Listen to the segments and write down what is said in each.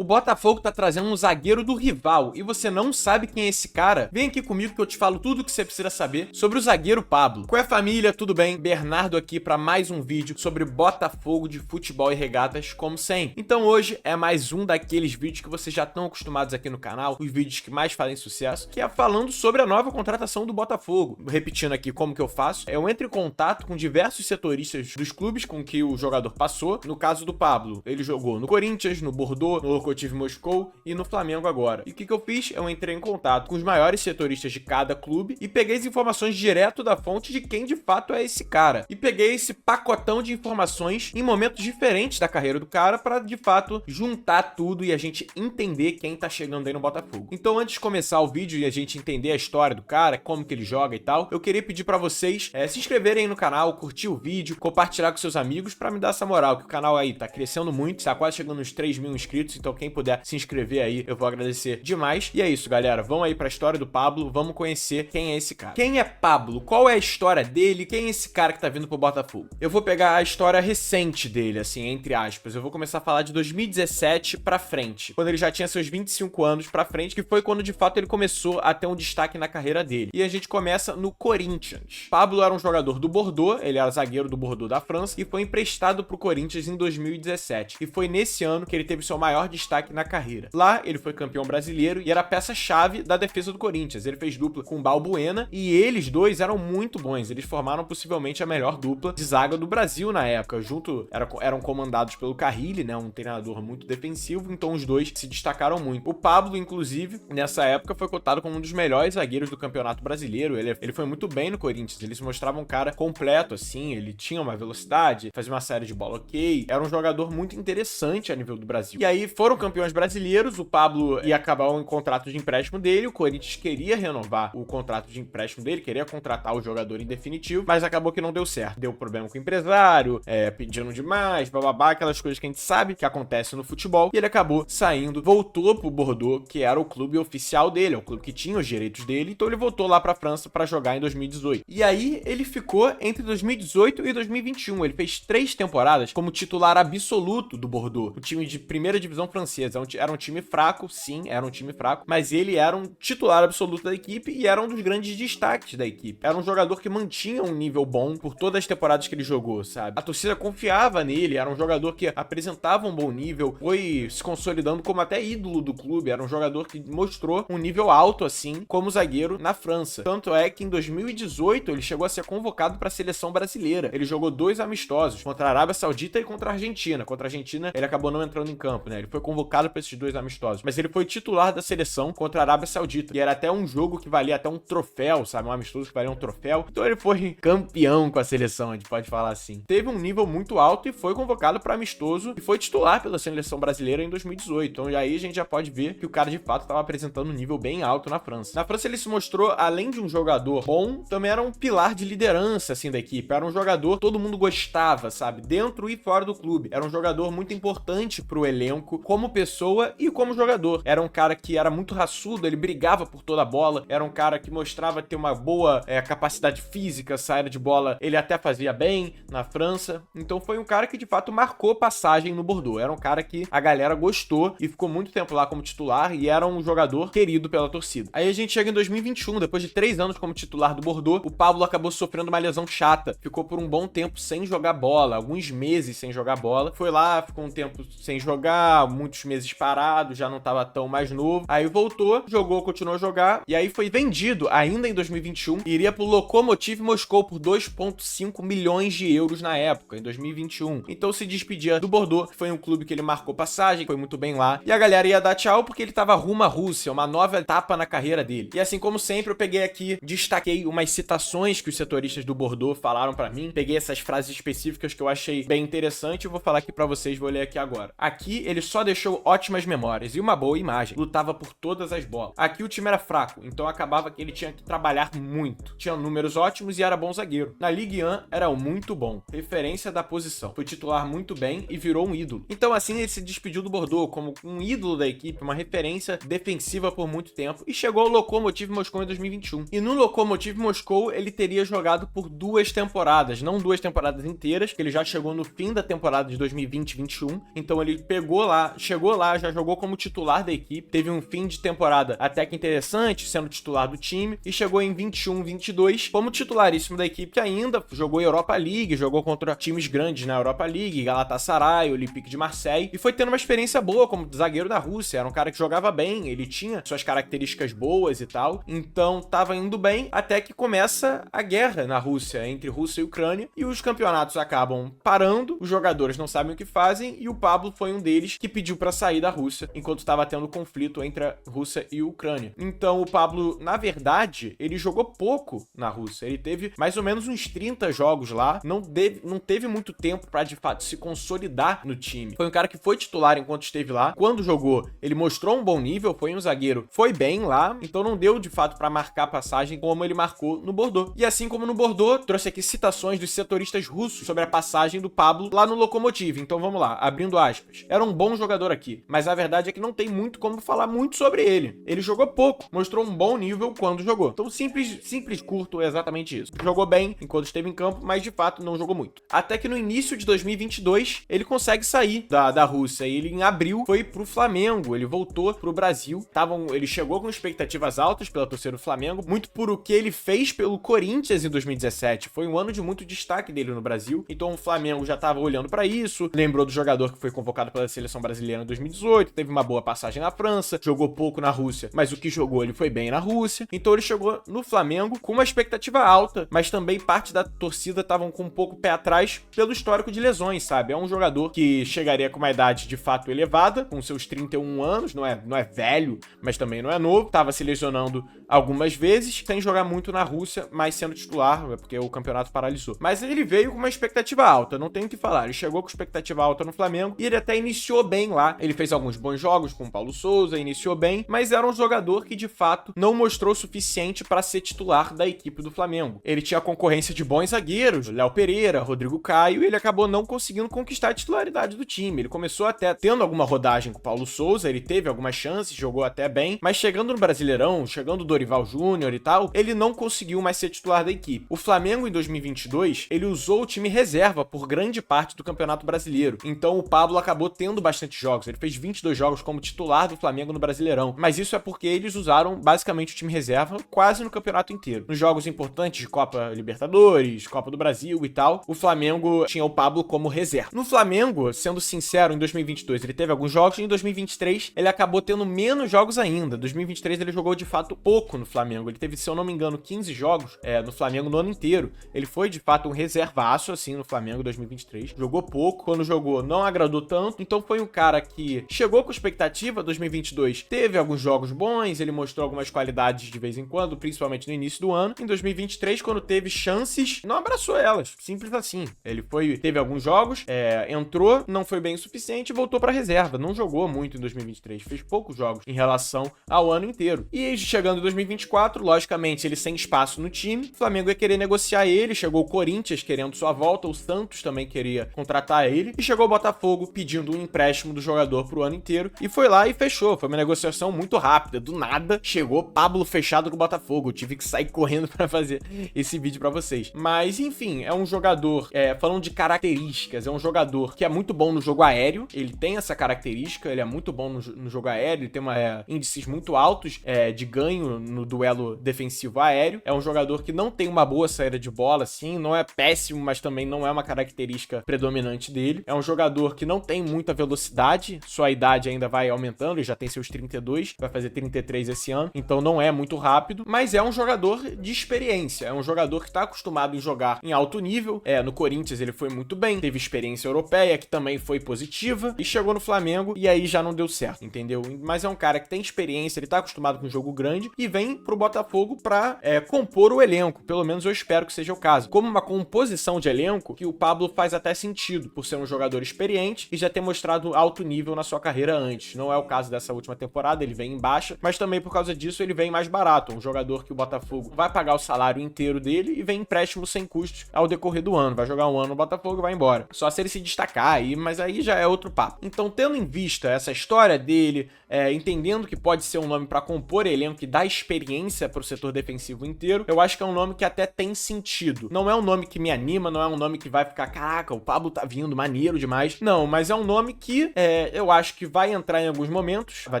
O Botafogo tá trazendo um zagueiro do rival e você não sabe quem é esse cara? Vem aqui comigo que eu te falo tudo o que você precisa saber sobre o zagueiro Pablo. Qual é, família? Tudo bem? Bernardo aqui para mais um vídeo sobre Botafogo de futebol e regatas, como sempre. Então hoje é mais um daqueles vídeos que vocês já estão acostumados aqui no canal, os vídeos que mais fazem sucesso, que é falando sobre a nova contratação do Botafogo. Repetindo aqui como que eu faço, eu entro em contato com diversos setoristas dos clubes com que o jogador passou. No caso do Pablo, ele jogou no Corinthians, no Bordeaux, no Lokomotiv Moscou e no Flamengo agora. E o que eu fiz? Eu entrei em contato com os maiores setoristas de cada clube e peguei as informações direto da fonte de quem de fato é esse cara. E peguei esse pacotão de informações em momentos diferentes da carreira do cara para de fato juntar tudo e a gente entender quem tá chegando aí no Botafogo. Então antes de começar o vídeo e a gente entender a história do cara, como que ele joga e tal, eu queria pedir para vocês se inscreverem aí no canal, curtir o vídeo, compartilhar com seus amigos para me dar essa moral, que o canal aí tá crescendo muito, tá quase chegando nos 3 mil inscritos, então quem puder se inscrever aí, eu vou agradecer demais. E é isso, galera. Vamos aí pra história do Pablo, vamos conhecer quem é esse cara. Quem é Pablo? Qual é a história dele? Quem é esse cara que tá vindo pro Botafogo? Eu vou pegar a história recente dele, assim, entre aspas. Eu vou começar a falar de 2017 pra frente, quando ele já tinha seus 25 anos pra frente, que foi quando de fato ele começou a ter um destaque na carreira dele. E a gente começa no Corinthians. Pablo era um jogador do Bordeaux, ele era zagueiro do Bordeaux da França e foi emprestado pro Corinthians em 2017. E foi nesse ano que ele teve seu maior destaque na carreira. Lá, ele foi campeão brasileiro e era a peça-chave da defesa do Corinthians. Ele fez dupla com o Balbuena e eles dois eram muito bons. Eles formaram possivelmente a melhor dupla de zaga do Brasil na época. Junto, eram comandados pelo Carrilli, né, um treinador muito defensivo, então os dois se destacaram muito. O Pablo, inclusive, nessa época foi cotado como um dos melhores zagueiros do Campeonato Brasileiro. Ele foi muito bem no Corinthians. Ele se mostrava um cara completo, assim, ele tinha uma velocidade, fazia uma série de bola ok, era um jogador muito interessante a nível do Brasil. E aí foram campeões brasileiros, o Pablo ia acabar um contrato de empréstimo dele, o Corinthians queria renovar o contrato de empréstimo dele, queria contratar o jogador em definitivo, mas acabou que não deu certo. Deu problema com o empresário, pedindo demais, bababá, aquelas coisas que a gente sabe que acontecem no futebol, e ele acabou saindo, voltou pro Bordeaux, que era o clube oficial dele, é o clube que tinha os direitos dele, então ele voltou lá pra França pra jogar em 2018. E aí ele ficou entre 2018 e 2021, ele fez 3 temporadas como titular absoluto do Bordeaux, o time de primeira divisão francesa. Era um time fraco, sim, era um time fraco, mas ele era um titular absoluto da equipe e era um dos grandes destaques da equipe. Era um jogador que mantinha um nível bom por todas as temporadas que ele jogou, sabe? A torcida confiava nele, era um jogador que apresentava um bom nível, foi se consolidando como até ídolo do clube, era um jogador que mostrou um nível alto, assim, como zagueiro na França. Tanto é que em 2018 ele chegou a ser convocado para a seleção brasileira. Ele jogou 2 amistosos, contra a Arábia Saudita e contra a Argentina. Contra a Argentina ele acabou não entrando em campo, né? Ele foi convocado para esses 2 amistosos, mas ele foi titular da seleção contra a Arábia Saudita, e era até um jogo que valia até um troféu, sabe, um amistoso que valia um troféu, então ele foi campeão com a seleção, a gente pode falar assim. Teve um nível muito alto e foi convocado para amistoso e foi titular pela seleção brasileira em 2018, então aí a gente já pode ver que o cara de fato estava apresentando um nível bem alto na França. Na França ele se mostrou, além de um jogador bom, também era um pilar de liderança, assim, da equipe, era um jogador todo mundo gostava, sabe, dentro e fora do clube, era um jogador muito importante pro elenco, como pessoa e como jogador. Era um cara que era muito raçudo, ele brigava por toda a bola, era um cara que mostrava ter uma boa capacidade física, saída de bola, ele até fazia bem na França, então foi um cara que de fato marcou passagem no Bordeaux, era um cara que a galera gostou e ficou muito tempo lá como titular e era um jogador querido pela torcida. Aí a gente chega em 2021, depois de 3 anos como titular do Bordeaux, o Pablo acabou sofrendo uma lesão chata, ficou por um bom tempo sem jogar bola, alguns meses sem jogar bola, foi lá, ficou um tempo sem jogar, muitos meses parado, já não tava tão mais novo, aí voltou, jogou, continuou a jogar, e aí foi vendido ainda em 2021, e iria pro Lokomotiv Moscou por 2,5 milhões de euros na época, em 2021. Então se despedia do Bordeaux, que foi um clube que ele marcou passagem, foi muito bem lá, e a galera ia dar tchau porque ele tava rumo à Rússia, uma nova etapa na carreira dele. E assim como sempre, eu peguei aqui, destaquei umas citações que os setoristas do Bordeaux falaram pra mim, peguei essas frases específicas que eu achei bem interessante, eu vou falar aqui pra vocês, vou ler aqui agora. Aqui ele só deixou ótimas memórias e uma boa imagem. Lutava por todas as bolas. Aqui o time era fraco, então acabava que ele tinha que trabalhar muito. Tinha números ótimos e era bom zagueiro. Na Ligue 1 era muito bom. Referência da posição. Foi titular muito bem e virou um ídolo. Então assim ele se despediu do Bordeaux como um ídolo da equipe, uma referência defensiva por muito tempo e chegou ao Lokomotiv Moscou em 2021. E no Lokomotiv Moscou ele teria jogado por 2 temporadas, não 2 temporadas inteiras, que ele já chegou no fim da temporada de 2020-21. Então ele pegou lá, chegou lá, já jogou como titular da equipe, teve um fim de temporada até que interessante, sendo titular do time, e chegou em 21-22 como titularíssimo da equipe ainda, jogou Europa League, jogou contra times grandes na Europa League, Galatasaray, Olympique de Marseille, e foi tendo uma experiência boa como zagueiro da Rússia, era um cara que jogava bem, ele tinha suas características boas e tal, então tava indo bem, até que começa a guerra na Rússia, entre Rússia e Ucrânia, e os campeonatos acabam parando, os jogadores não sabem o que fazem, e o Pablo foi um deles que pediu pra sair da Rússia, enquanto estava tendo conflito entre a Rússia e a Ucrânia. Então o Pablo, na verdade, ele jogou pouco na Rússia, ele teve mais ou menos uns 30 jogos lá, não teve muito tempo pra de fato se consolidar no time. Foi um cara que foi titular enquanto esteve lá, quando jogou, ele mostrou um bom nível, foi um zagueiro, foi bem lá, então não deu de fato pra marcar a passagem como ele marcou no Bordeaux. E assim como no Bordeaux, trouxe aqui citações dos setoristas russos sobre a passagem do Pablo lá no Lokomotiv. Então vamos lá, abrindo aspas. Era um bom jogador aqui, mas a verdade é que não tem muito como falar muito sobre ele. Ele jogou pouco, mostrou um bom nível quando jogou. Então simples, curto, é exatamente isso. Jogou bem enquanto esteve em campo, mas de fato não jogou muito. Até que no início de 2022, ele consegue sair da Rússia. E ele em abril foi pro Flamengo, ele voltou pro Brasil. Ele chegou com expectativas altas pela torcida do Flamengo, muito por o que ele fez pelo Corinthians em 2017. Foi um ano de muito destaque dele no Brasil. Então o Flamengo já tava olhando pra isso, lembrou do jogador que foi convocado pela seleção brasileira em 2018, teve uma boa passagem na França, jogou pouco na Rússia, mas o que jogou ele foi bem na Rússia. Então ele chegou no Flamengo com uma expectativa alta, mas também parte da torcida estavam com um pouco o pé atrás pelo histórico de lesões, sabe? É um jogador que chegaria com uma idade de fato elevada, com seus 31 anos, não é velho, mas também não é novo, tava se lesionando algumas vezes, sem jogar muito na Rússia, mas sendo titular, porque o campeonato paralisou. Mas ele veio com uma expectativa alta, não tenho o que falar, ele chegou com expectativa alta no Flamengo e ele até iniciou bem lá, ele fez alguns bons jogos com o Paulo Sousa, iniciou bem, mas era um jogador que de fato não mostrou o suficiente para ser titular da equipe do Flamengo. Ele tinha concorrência de bons zagueiros, Léo Pereira, Rodrigo Caio, e ele acabou não conseguindo conquistar a titularidade do time. Ele começou até tendo alguma rodagem com o Paulo Sousa, ele teve algumas chances, jogou até bem, mas chegando no Brasileirão, chegando o Dorival Júnior e tal, ele não conseguiu mais ser titular da equipe. O Flamengo em 2022, ele usou o time reserva por grande parte do Campeonato Brasileiro. Então o Pablo acabou tendo bastante jogos, ele fez 22 jogos como titular do Flamengo no Brasileirão, mas isso é porque eles usaram basicamente o time reserva quase no campeonato inteiro. Nos jogos importantes de Copa Libertadores, Copa do Brasil e tal, o Flamengo tinha o Pablo como reserva. No Flamengo, sendo sincero, em 2022 ele teve alguns jogos, e em 2023 ele acabou tendo menos jogos ainda. Em 2023 ele jogou de fato pouco no Flamengo, ele teve, se eu não me engano, 15 jogos no Flamengo no ano inteiro. Ele foi de fato um reservaço assim no Flamengo em 2023, jogou pouco, quando jogou não agradou tanto, então foi um cara que chegou com expectativa. 2022 teve alguns jogos bons, ele mostrou algumas qualidades de vez em quando, principalmente no início do ano. Em 2023, quando teve chances, não abraçou elas, simples assim. Ele teve alguns jogos, entrou, não foi bem o suficiente e voltou pra reserva, não jogou muito em 2023, fez poucos jogos em relação ao ano inteiro. E chegando em 2024, logicamente ele sem espaço no time, o Flamengo ia querer negociar ele, chegou o Corinthians querendo sua volta, o Santos também queria contratar ele, e chegou o Botafogo pedindo um empréstimo do jogador pro ano inteiro, e foi lá e fechou. Foi uma negociação muito rápida, do nada chegou Pablo fechado com o Botafogo, eu tive que sair correndo pra fazer esse vídeo pra vocês. Mas enfim, é um jogador, falando de características, é um jogador que é muito bom no jogo aéreo, ele tem essa característica, ele é muito bom no jogo aéreo, ele tem índices muito altos de ganho no duelo defensivo aéreo, é um jogador que não tem uma boa saída de bola, assim, não é péssimo, mas também não é uma característica predominante dele, é um jogador que não tem muita velocidade, sua idade ainda vai aumentando, ele já tem seus 32, vai fazer 33 esse ano, então não é muito rápido, mas é um jogador de experiência, é um jogador que tá acostumado em jogar em alto nível, no Corinthians ele foi muito bem, teve experiência europeia, que também foi positiva, e chegou no Flamengo, e aí já não deu certo, entendeu? Mas é um cara que tem experiência, ele tá acostumado com um jogo grande, e vem pro Botafogo pra compor o elenco, pelo menos eu espero que seja o caso. Como uma composição de elenco, que o Pablo faz até sentido, por ser um jogador experiente, e já ter mostrado alto nível na sua carreira antes. Não é o caso dessa última temporada, ele vem em baixa, mas também por causa disso ele vem mais barato, um jogador que o Botafogo vai pagar o salário inteiro dele, e vem empréstimo sem custos ao decorrer do ano, vai jogar um ano no Botafogo e vai embora. Só se ele se destacar aí, mas aí já é outro papo. Então, tendo em vista essa história dele, entendendo que pode ser um nome para compor elenco, que dá experiência pro setor defensivo inteiro, eu acho que é um nome que até tem sentido. Não é um nome que me anima, não é um nome que vai ficar, caraca, o Pablo tá vindo, maneiro demais. Não, mas é um nome que eu acho que vai entrar em alguns momentos, vai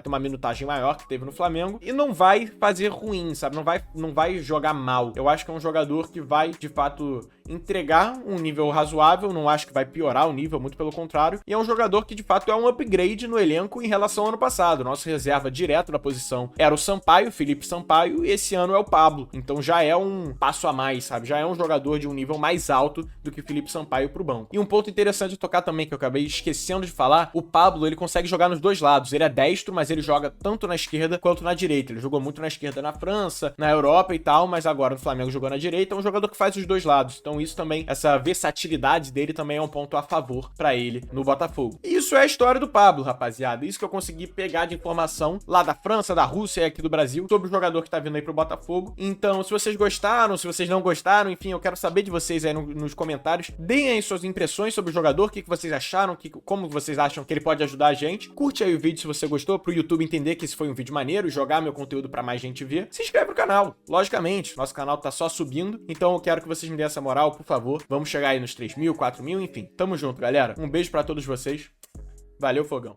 ter uma minutagem maior que teve no Flamengo, e não vai fazer ruim, sabe? Não vai jogar mal. Eu acho que é um jogador que vai, de fato, entregar um nível razoável, não acho que vai piorar o nível, muito pelo contrário, e é um jogador que, de fato, é um upgrade no elenco em relação ao ano passado. Nosso reserva direto da posição era o Sampaio, Felipe Sampaio, e esse ano é o Pablo. Então já é um passo a mais, sabe? Já é um jogador de um nível mais alto do que Felipe Sampaio pro banco. E um ponto interessante de tocar também, que eu acabei esquecendo de falar, o Pablo, ele consegue jogar nos dois lados. Ele é destro, mas ele joga tanto na esquerda quanto na direita. Ele jogou muito na esquerda na França, na Europa e tal, mas agora no Flamengo jogou na direita. É um jogador que faz os dois lados. Então isso também, essa versatilidade dele também é um ponto a favor pra ele no Botafogo. E isso é a história do Pablo, rapaziada. Isso que eu consegui pegar de informação lá da França, da Rússia e aqui do Brasil sobre o jogador que tá vindo aí pro Botafogo. Então, se vocês gostaram, se vocês não gostaram, enfim, eu quero saber de vocês aí nos comentários. Deem aí suas impressões sobre o jogador, o que vocês acharam, como vocês acham que ele pode ajudar a gente. Curte aí o vídeo se você gostou, pro YouTube entender que esse foi um vídeo maneiro, jogar meu conteúdo pra mais gente ver. Se inscreve no canal, logicamente, nosso canal tá só subindo, então eu quero que vocês me deem essa moral, por favor. Vamos chegar aí nos 3.000, 4.000, enfim. Tamo junto, galera. Um beijo pra todos vocês. Valeu, fogão.